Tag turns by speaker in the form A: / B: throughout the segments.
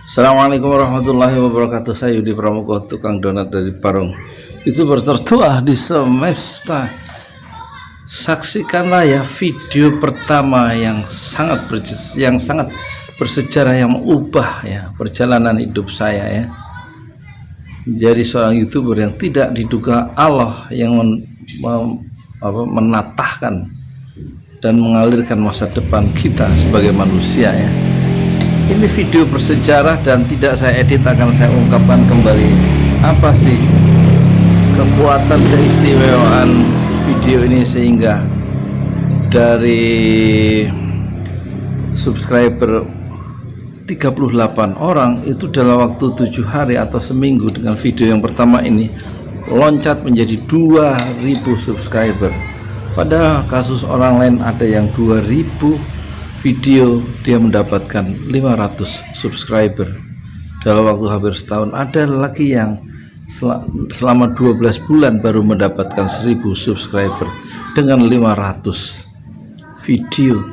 A: Assalamualaikum warahmatullahi wabarakatuh. Saya Yudi Pramuko, tukang donat dari Parung. Itu bertertua di semesta. Saksikanlah ya video pertama yang sangat bersejarah, yang mengubah ya perjalanan hidup saya ya. Jadi seorang YouTuber yang tidak diduga Allah yang menatahkan dan mengalirkan masa depan kita sebagai manusia ya. Ini video bersejarah dan tidak saya edit, akan saya ungkapkan kembali apa sih kekuatan keistimewaan video ini sehingga dari subscriber 38 orang itu dalam waktu 7 hari atau seminggu dengan video yang pertama ini loncat menjadi 2000 subscriber. Pada kasus orang lain ada yang 2000 video dia mendapatkan 500 subscriber dalam waktu hampir setahun. Ada lagi yang selama 12 bulan baru mendapatkan 1000 subscriber dengan 500 video.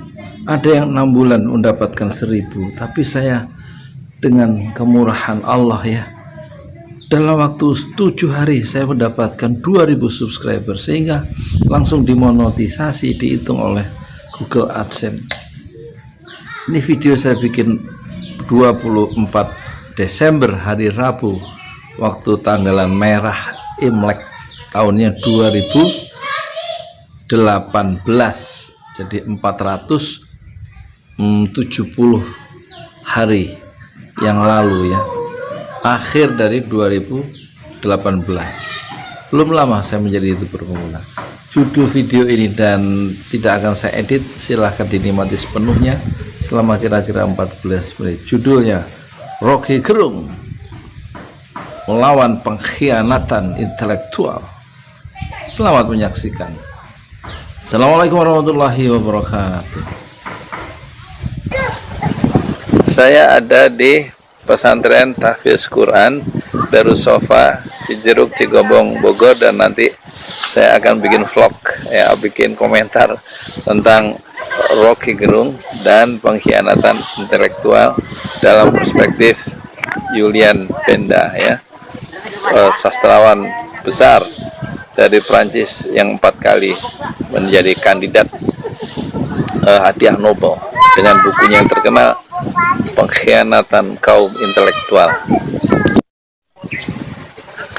A: Ada yang 6 bulan mendapatkan 1000. Tapi saya dengan kemurahan Allah ya, dalam waktu 7 hari saya mendapatkan 2000 subscriber, sehingga langsung dimonetisasi, dihitung oleh Google AdSense. Ini video saya bikin 24 Desember hari Rabu, waktu tanggalan merah Imlek tahunnya 2018. Jadi 470 hari yang lalu ya, akhir dari 2018. Belum lama saya menjadi YouTuber pemula. Judul video ini dan tidak akan saya edit, silahkan dinikmati sepenuhnya selama kira-kira 14 menit. Judulnya Rocky Gerung melawan pengkhianatan intelektual. Selamat menyaksikan. Assalamualaikum warahmatullahi wabarakatuh. Saya ada di pesantren Tahfiz Quran Darussofa Cijeruk, Cigobong, Bogor, dan nanti saya akan bikin vlog ya, bikin komentar tentang Rocky Gerung dan pengkhianatan intelektual dalam perspektif Julian Benda ya, sastrawan besar dari Prancis yang 4 kali menjadi kandidat hadiah Nobel dengan bukunya yang terkenal Pengkhianatan Kaum Intelektual.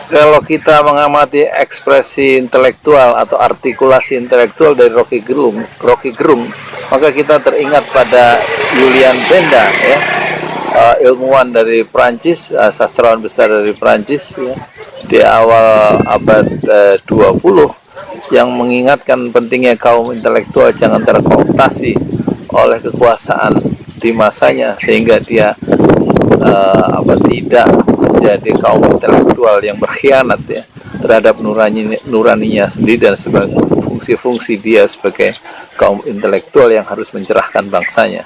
A: Kalau kita mengamati ekspresi intelektual atau artikulasi intelektual dari Rocky Gerung, maka kita teringat pada Julian Benda ya, ilmuwan dari Prancis, sastrawan besar dari Prancis ya, di awal abad 20 yang mengingatkan pentingnya kaum intelektual jangan terkooptasi oleh kekuasaan di masanya, sehingga dia tidak menjadi kaum intelektual yang berkhianat ya terhadap nuraninya sendiri dan sebagai fungsi-fungsi dia sebagai kaum intelektual yang harus mencerahkan bangsanya.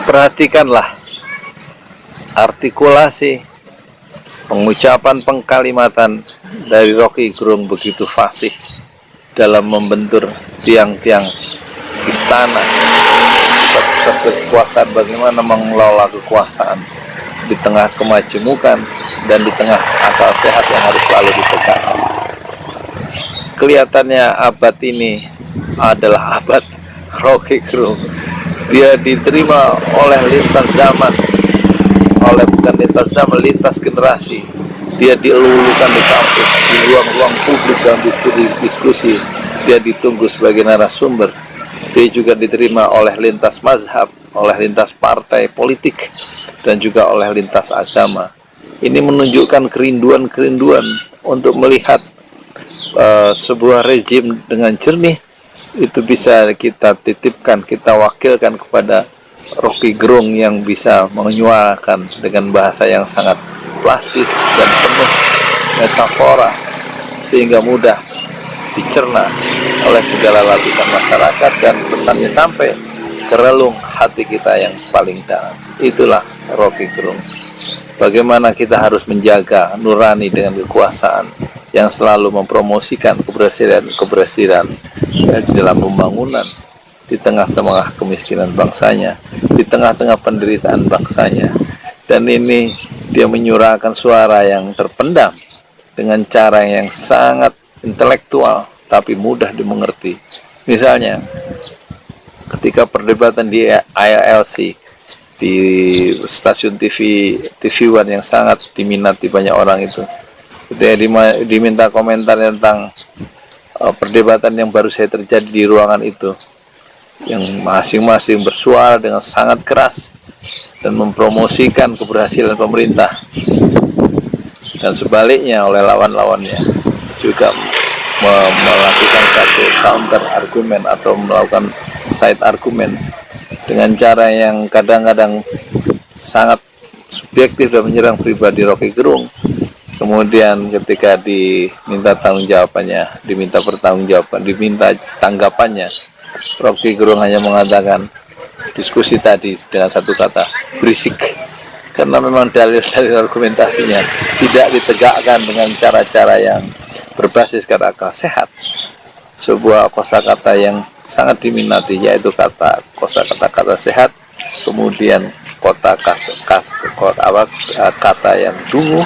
A: Perhatikanlah artikulasi pengucapan pengkalimatan dari Rocky Gerung begitu fasih dalam membentur tiang-tiang istana, pusat-pusat kekuasaan, bagaimana mengelola kekuasaan di tengah kemajemukan dan di tengah akal sehat yang harus selalu dipegang. Kelihatannya abad ini adalah abad Rocky Gerung. Dia diterima oleh lintas zaman, lintas generasi. Dia dielulukan di kampus, di ruang-ruang publik dalam diskusi. Dia ditunggu sebagai narasumber. Dia juga diterima oleh lintas mazhab, oleh lintas partai politik, dan juga oleh lintas agama. Ini menunjukkan kerinduan untuk melihat sebuah rejim dengan jernih. Itu bisa kita titipkan, kita wakilkan kepada Rocky Gerung yang bisa menyuarakan dengan bahasa yang sangat plastis dan penuh metafora, sehingga mudah dicerna oleh segala lapisan masyarakat dan pesannya sampai ke relung hati kita yang paling dalam. Itulah Rocky Gerung. Bagaimana kita harus menjaga nurani dengan kekuasaan yang selalu mempromosikan keberhasilan di dalam pembangunan, di tengah-tengah kemiskinan bangsanya, di tengah-tengah penderitaan bangsanya. Dan ini dia menyuarakan suara yang terpendam dengan cara yang sangat intelektual tapi mudah dimengerti. Misalnya ketika perdebatan di ILC, di stasiun TV One yang sangat diminati banyak orang itu, ketika diminta komentar tentang perdebatan yang baru saja terjadi di ruangan itu, yang masing-masing bersuara dengan sangat keras dan mempromosikan keberhasilan pemerintah, dan sebaliknya oleh lawan-lawannya juga melakukan satu counter argumen atau melakukan side argumen dengan cara yang kadang-kadang sangat subjektif dan menyerang pribadi Rocky Gerung. Kemudian ketika diminta tanggapannya, Rocky Gerung hanya mengatakan diskusi tadi dengan satu kata, berisik. Karena memang dalil-dalil argumentasinya tidak ditegakkan dengan cara-cara yang berbasis akal sehat. Sebuah kosakata yang sangat diminati yaitu kata sehat, kemudian kata yang dungu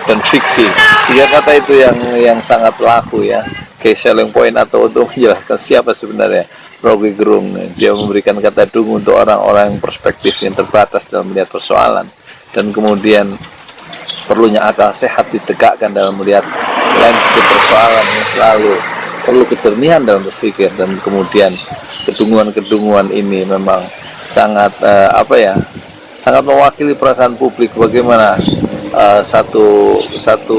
A: dan fiksi. Tiga kata itu yang sangat laku ya, key selling point atau untuk menjelaskan siapa sebenarnya Rocky Gerung. Dia memberikan kata dungu untuk orang-orang yang perspektif yang terbatas dalam melihat persoalan, dan kemudian perlunya akal sehat ditegakkan dalam melihat landscape persoalan yang selalu perlu kejernihan dalam berpikir. Dan kemudian kedunguan-kedunguan ini memang sangat sangat mewakili perasaan publik, bagaimana satu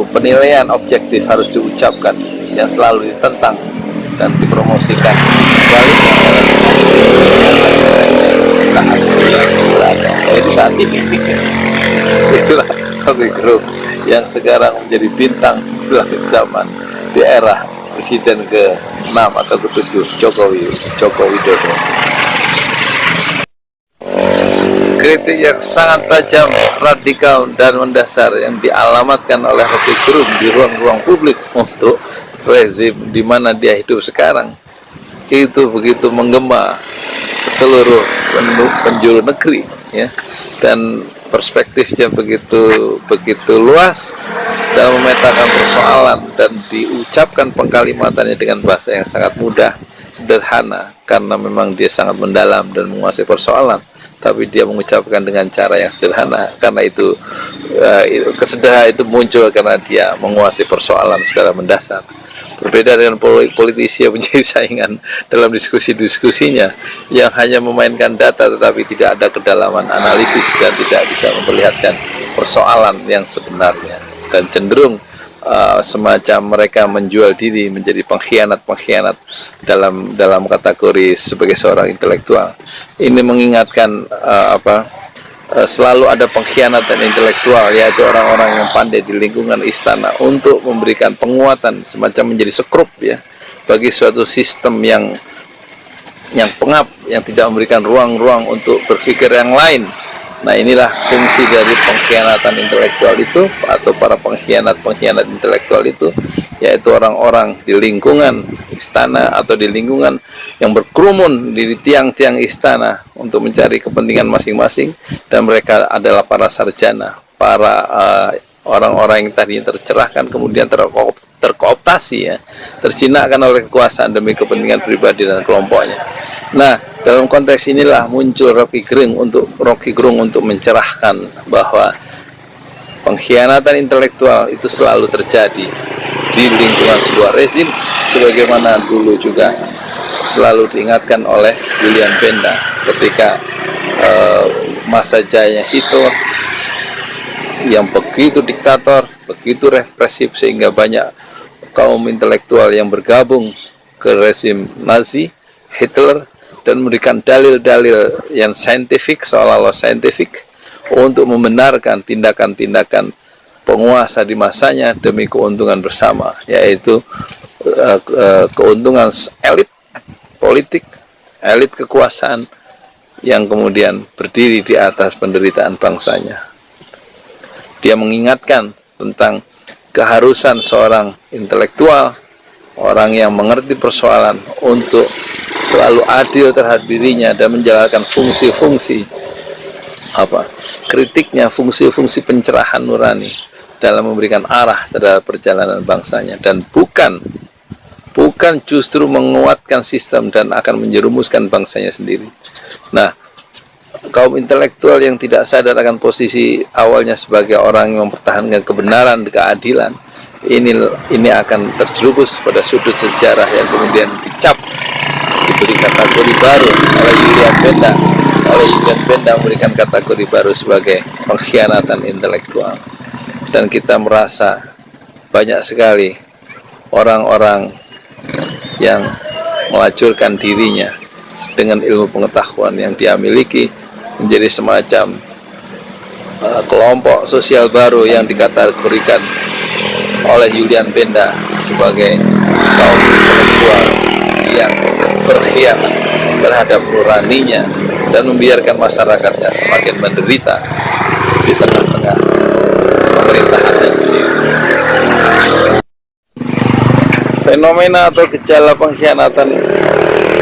A: penilaian objektif harus diucapkan yang selalu ditentang dan dipromosikan. Saat ini itulah Rocky Gerung yang sekarang menjadi bintang langit zaman di era Presiden ke-6 atau ke-7 Joko Widodo. Kritik yang sangat tajam, radikal, dan mendasar yang dialamatkan oleh Rocky Gerung di ruang-ruang publik untuk rezim di mana dia hidup sekarang itu begitu menggema ke seluruh penjuru negeri ya, dan perspektifnya begitu luas dalam memetakan persoalan dan diucapkan pengkalimatannya dengan bahasa yang sangat mudah, sederhana, karena memang dia sangat mendalam dan menguasai persoalan, tapi dia mengucapkan dengan cara yang sederhana. Karena itu kesederhanaan itu muncul karena dia menguasai persoalan secara mendasar. Berbeda dengan politisi yang menjadi saingan dalam diskusi-diskusinya yang hanya memainkan data tetapi tidak ada kedalaman analisis dan tidak bisa memperlihatkan persoalan yang sebenarnya, dan cenderung semacam mereka menjual diri menjadi pengkhianat dalam kategori sebagai seorang intelektual. Ini mengingatkan selalu ada pengkhianatan intelektual, yaitu orang-orang yang pandai di lingkungan istana untuk memberikan penguatan semacam menjadi sekrup ya bagi suatu sistem yang pengap, yang tidak memberikan ruang-ruang untuk berpikir yang lain. Nah, inilah fungsi dari pengkhianatan intelektual itu, atau para pengkhianat intelektual itu, yaitu orang-orang di lingkungan istana atau di lingkungan yang berkerumun di tiang-tiang istana untuk mencari kepentingan masing-masing, dan mereka adalah para sarjana, para orang-orang yang tadinya tercerahkan kemudian terkooptasi ya, terjinakkan oleh kekuasaan demi kepentingan pribadi dan kelompoknya. Nah, dalam konteks inilah muncul Rocky Gerung untuk mencerahkan bahwa pengkhianatan intelektual itu selalu terjadi di lingkungan sebuah rezim, sebagaimana dulu juga selalu diingatkan oleh Julian Benda ketika masa jayanya Hitler yang begitu diktator, begitu represif, sehingga banyak kaum intelektual yang bergabung ke rezim Nazi Hitler dan memberikan dalil-dalil yang saintifik, seolah-olah saintifik, untuk membenarkan tindakan-tindakan penguasa di masanya demi keuntungan bersama, yaitu keuntungan elit politik, elit kekuasaan yang kemudian berdiri di atas penderitaan bangsanya. Dia mengingatkan tentang keharusan seorang intelektual, orang yang mengerti persoalan, untuk selalu adil terhadap dirinya dan menjalankan fungsi-fungsi kritiknya, fungsi-fungsi pencerahan nurani dalam memberikan arah terhadap perjalanan bangsanya, dan bukan justru menguatkan sistem dan akan menjerumuskan bangsanya sendiri. Nah, kaum intelektual yang tidak sadar akan posisi awalnya sebagai orang yang mempertahankan kebenaran dan keadilan, ini akan terjerumus pada sudut sejarah yang kemudian diberi kategori baru oleh Julian Benda memberikan kategori baru sebagai pengkhianatan intelektual. Dan kita merasa banyak sekali orang-orang yang melacurkan dirinya dengan ilmu pengetahuan yang dia miliki menjadi semacam kelompok sosial baru yang dikategorikan oleh Julian Benda sebagai kaum intelektual yang berkhianat terhadap nuraninya dan membiarkan masyarakatnya semakin menderita di tengah-tengah pemerintahannya sendiri. Fenomena atau gejala pengkhianatan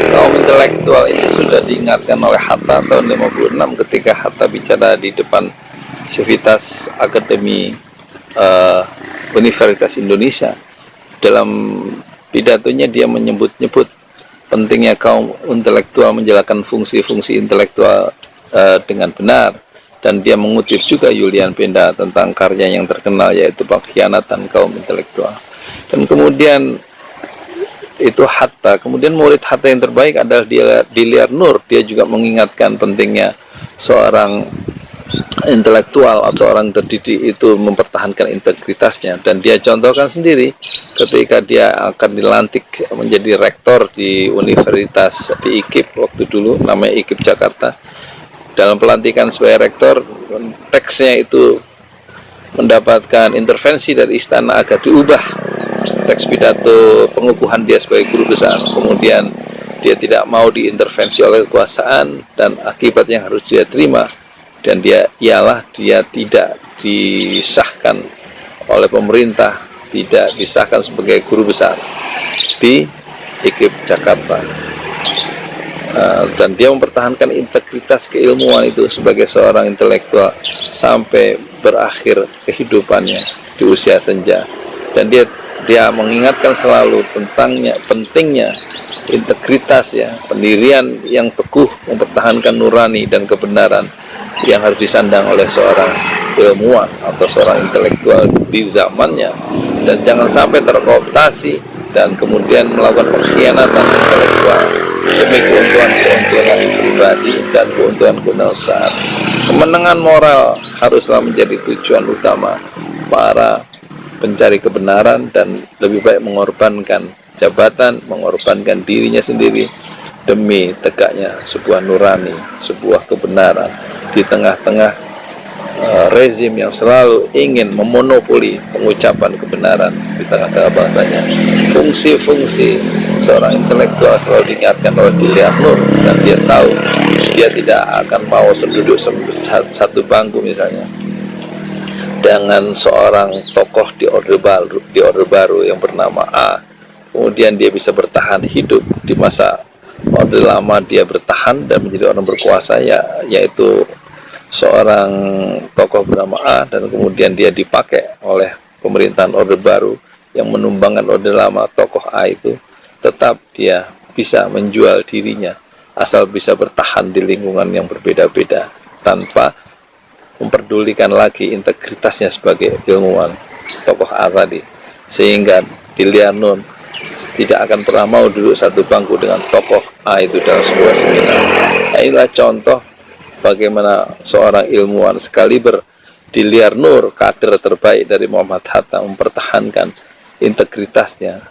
A: kaum intelektual ini sudah diingatkan oleh Hatta tahun 56 ketika Hatta bicara di depan Civitas Akademi Universitas Indonesia. Dalam pidatonya dia menyebut-nyebut pentingnya kaum intelektual menjalankan fungsi-fungsi intelektual dengan benar, dan dia mengutip juga Julian Benda tentang karya yang terkenal yaitu pengkhianatan kaum intelektual. Dan kemudian itu Hatta, kemudian murid Hatta yang terbaik adalah Diliar Nur. Dia juga mengingatkan pentingnya seorang intelektual atau orang terdidik itu mempertahankan integritasnya, dan dia contohkan sendiri ketika dia akan dilantik menjadi rektor di universitas di IKIP waktu dulu, namanya IKIP Jakarta. Dalam pelantikan sebagai rektor, teksnya itu mendapatkan intervensi dari istana agar diubah teks pidato pengukuhan dia sebagai guru besar. Kemudian dia tidak mau diintervensi oleh kekuasaan, dan akibat yang harus dia terima dan dia tidak disahkan oleh pemerintah, tidak disahkan sebagai guru besar di IKIP Jakarta. Dan dia mempertahankan integritas keilmuan itu sebagai seorang intelektual sampai berakhir kehidupannya di usia senja. Dan dia mengingatkan selalu pentingnya integritas, pendirian yang teguh, mempertahankan nurani dan kebenaran yang harus disandang oleh seorang ilmuwan atau seorang intelektual di zamannya, dan jangan sampai terkooptasi dan kemudian melakukan pengkhianatan intelektual demi keuntungan pribadi dan keuntungan kemanusiaan. Kemenangan moral haruslah menjadi tujuan utama para pencari kebenaran, dan lebih baik mengorbankan jabatan, mengorbankan dirinya sendiri demi tegaknya sebuah nurani, sebuah kebenaran di tengah-tengah rezim yang selalu ingin memonopoli pengucapan kebenaran di tengah-tengah bangsanya. Fungsi-fungsi seorang intelektual selalu diingatkan oleh Diliar Nur, dan dia tahu dia tidak akan mau duduk satu bangku misalnya dengan seorang tokoh di Orde Baru yang bernama A, kemudian dia bisa bertahan hidup di masa Orde Lama, dia bertahan dan menjadi orang berkuasa, yaitu seorang tokoh bernama A, dan kemudian dia dipakai oleh pemerintahan Orde Baru yang menumbangkan Orde Lama. Tokoh A itu tetap dia bisa menjual dirinya asal bisa bertahan di lingkungan yang berbeda-beda tanpa memperdulikan lagi integritasnya sebagai ilmuwan, tokoh A tadi. Sehingga Diliar Nur tidak akan pernah mau duduk satu bangku dengan tokoh A itu dalam sebuah seminar. Nah, inilah contoh bagaimana seorang ilmuwan sekaliber Diliar Nur, kader terbaik dari Muhammad Hatta, mempertahankan integritasnya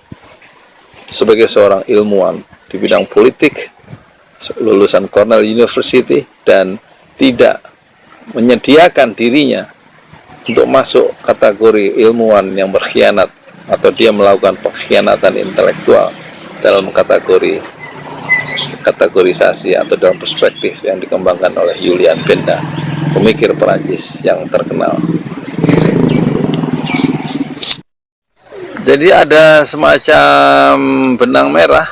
A: sebagai seorang ilmuwan di bidang politik, lulusan Cornell University, dan tidak menyediakan dirinya untuk masuk kategori ilmuwan yang berkhianat atau dia melakukan pengkhianatan intelektual dalam kategorisasi atau dalam perspektif yang dikembangkan oleh Julian Benda, pemikir Perancis yang terkenal. Jadi ada semacam benang merah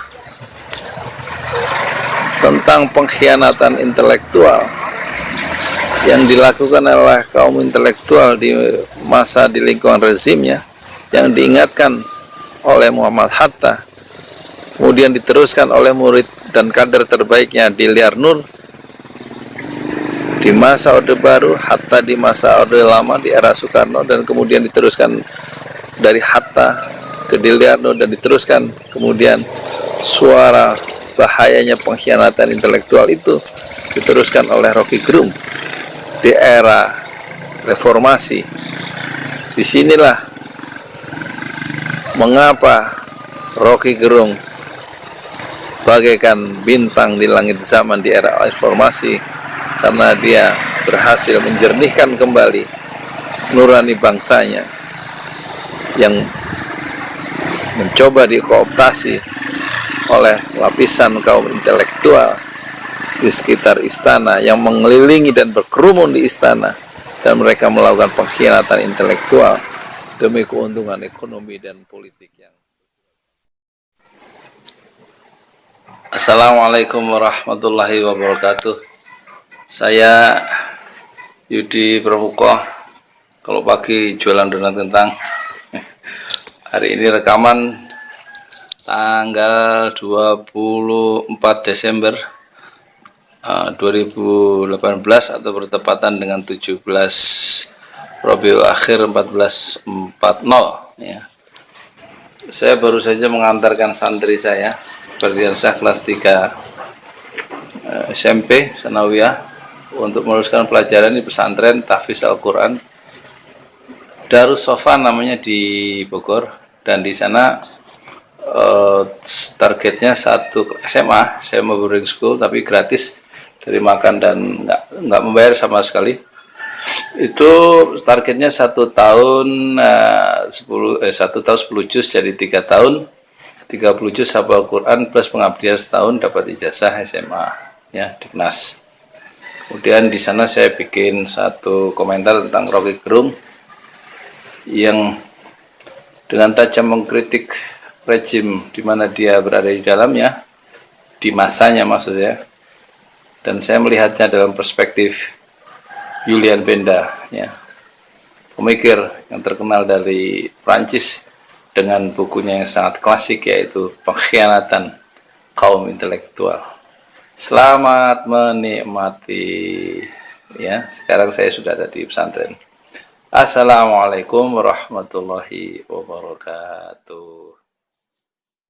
A: tentang pengkhianatan intelektual yang dilakukan oleh kaum intelektual di masa di lingkungan rezimnya, yang diingatkan oleh Muhammad Hatta, kemudian diteruskan oleh murid dan kader terbaiknya Dilyar Nur di masa Orde Baru, Hatta di masa Orde Lama di era Soekarno, dan kemudian diteruskan dari Hatta ke Dilyar Nur, dan diteruskan kemudian suara bahayanya pengkhianatan intelektual itu diteruskan oleh Rocky Gerung di era reformasi. Disinilah mengapa Rocky Gerung bagaikan bintang di langit zaman di era reformasi, karena dia berhasil menjernihkan kembali nurani bangsanya yang mencoba dikooptasi oleh lapisan kaum intelektual di sekitar istana, yang mengelilingi dan berkerumun di istana, dan mereka melakukan pengkhianatan intelektual demi keuntungan ekonomi dan politik yang. Assalamualaikum warahmatullahi wabarakatuh. Saya Yudi Pramuko. Kalau pagi jualan donat kentang. Hari ini rekaman tanggal 24 Desember 2018 atau bertepatan dengan 17 Rabiul Akhir 1440 ya. Saya baru saja mengantarkan santri saya Berdiansah kelas 3 SMP Sanawiyah untuk meneruskan pelajaran di pesantren Tahfiz Al-Quran Darus Sofan namanya di Bogor, dan di sana targetnya satu SMA boarding school tapi gratis dari makan dan nggak membayar sama sekali. Itu targetnya 1 tahun 1 tahun 10 juz, jadi 3 tahun 30 juz hafal Quran plus pengabdian setahun, dapat ijazah SMA ya, Diknas. Kemudian di sana saya bikin satu komentar tentang Rocky Gerung yang dengan tajam mengkritik rejim di mana dia berada di dalamnya, di masanya maksudnya. Dan saya melihatnya dalam perspektif Julian Benda ya, pemikir yang terkenal dari Prancis, dengan bukunya yang sangat klasik yaitu Pengkhianatan Kaum Intelektual. Selamat menikmati ya. Sekarang saya sudah ada di pesantren. Assalamualaikum warahmatullahi wabarakatuh.